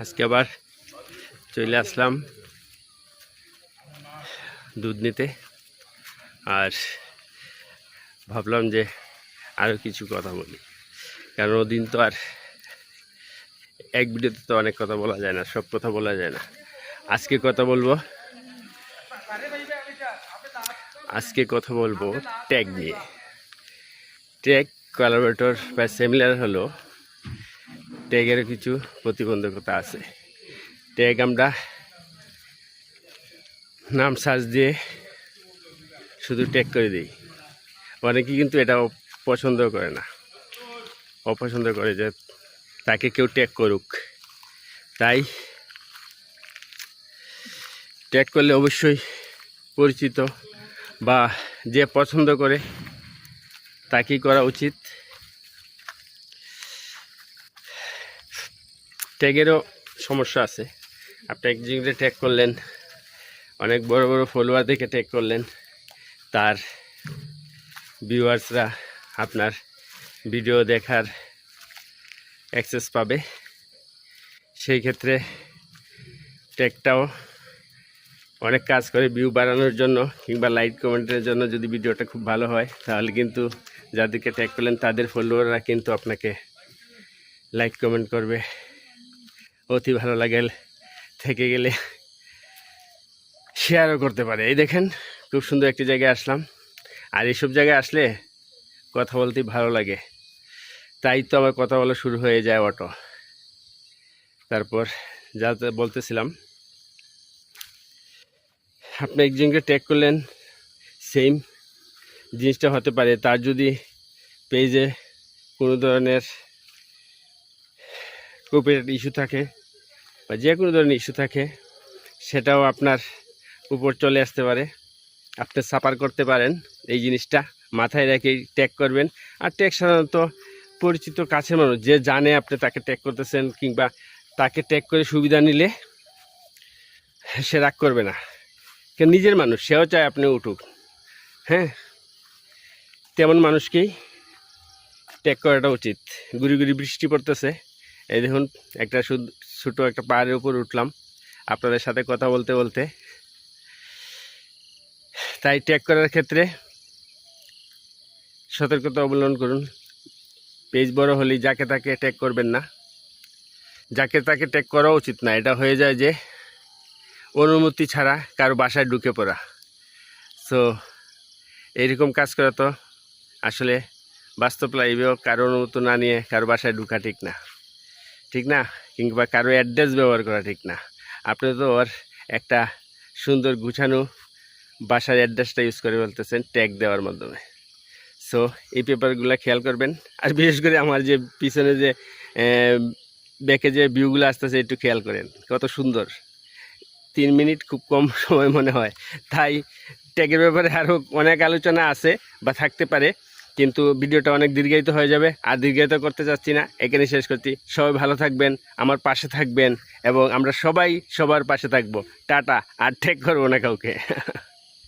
আজকে আবার চলে আসলাম দুধ নিতে, আর ভাবলাম যে আরও কিছু কথা বলি, কারণ ওদিন তো আর এক ভিডিওতে তো অনেক কথা বলা যায় না, সব কথা বলা যায় না। আজকে কথা বলবো ট্যাগ নিয়ে। ট্যাগ কোলাবরেটর বা সিমিলার হলো, ট্যাগেরও কিছু প্রতিবন্ধকতা আছে। ট্যাগ আমরা নাম সার্চ দিয়ে শুধু ট্যাগ করে দিই, অনেকে কিন্তু এটা পছন্দ করে না, অপছন্দ করে যে তাকে কেউ ট্যাগ করুক। তাই ট্যাগ করলে অবশ্যই পরিচিত বা যে পছন্দ করে তাকেই করা উচিত। ট্যাগেরও সমস্যা আছে। আপনি এক জিনিসে ট্যাগ করলেন, অনেক বড় বড় ফলোয়ার দেখে ট্যাগ করলেন, তার ভিউয়ার্সরা আপনার ভিডিও দেখার অ্যাক্সেস পাবে। সেই ক্ষেত্রে ট্যাগটাও অনেক কাজ করে ভিউ বাড়ানোর জন্য কিংবা লাইক কমেন্টের জন্য। যদি ভিডিওটা খুব ভালো হয় তাহলে কিন্তু যাদেরকে ট্যাগ করলেন তাদের ফলোয়াররা কিন্তু আপনাকে লাইক কমেন্ট করবে। অতি ভালো লাগে থেকে গেলে শেয়ারও করতে পারে। এই দেখেন, খুব সুন্দর একটি জায়গায় আসলাম, আর এইসব জায়গায় আসলে কথা বলতে ভালো লাগে। তাই তো আমার কথা বলা শুরু হয়ে যায় অটো। তারপর যা বলতেছিলাম, আপনি একজনকে ট্যাগ করলেন, সেম জিনিসটা হতে পারে তার যদি পেজে কোনো ধরনের কপিরাইট ইস্যু থাকে বা যে কোনো ধরনের ইস্যু থাকে, সেটাও আপনার উপর চলে আসতে পারে। আপনি সাফার করতে পারেন। এই জিনিসটা মাথায় রেখেই ট্যাগ করবেন। আর ট্যাগ সাধারণত পরিচিত কাছের মানুষ, যে জানে আপনি তাকে ট্যাগ করতেছেন কিংবা তাকে ট্যাগ করে সুবিধা নিলে সে রাগ করবে না, কেন নিজের মানুষ, সেও চায় আপনি উঠুক। হ্যাঁ, তেমন মানুষকেই ট্যাগ করাটা উচিত। গুড়ি গুড়ি বৃষ্টি পড়তেছে, এই দেখুন একটা ছোটো একটা পাহাড়ের উপর উঠলাম আপনাদের সাথে কথা বলতে বলতে। তাই ট্যাগ করার ক্ষেত্রে সতর্কতা অবলম্বন করুন। পেজ বড় হলেই যাকে তাকে ট্যাগ করবেন না, যাকে তাকে ট্যাগ করা উচিত না। এটা হয়ে যায় যে অনুমতি ছাড়া কারো বাসায় ঢুকে পড়া। সো এইরকম কাজ করা তো আসলে বাস্তব লাইফেও কারো অনুমতি না নিয়ে কারো বাসায় ঢুকা ঠিক না, ঠিক না? কিংবা কারো অ্যাড্রেস ব্যবহার করা ঠিক না। আপনি তো ওর একটা সুন্দর গুছানো বাসার অ্যাড্রেসটা ইউজ করে ফেলতেছেন ট্যাগ দেওয়ার মাধ্যমে। সো এই পেপারগুলো খেয়াল করবেন। আর বিশেষ করে আমার যে পিছনে যে ব্যাকে যে ভিউগুলো আসতেছে একটু খেয়াল করেন, কত সুন্দর। 3 মিনিট খুব কম সময় মনে হয়। তাই ট্যাগের ব্যাপারে আরও অনেক আলোচনা আছে বা থাকতে পারে, কিন্তু ভিডিওটা অনেক দীর্ঘায়িত হয়ে যাবে, আর দীর্ঘায়িত করতে চাচ্ছি না, এখানে শেষ করছি। সবাই ভালো থাকবেন, আমার পাশে থাকবেন, এবং আমরা সবাই সবার পাশে থাকবো। টাটা। আর ট্যাগ করবো না কাউকে।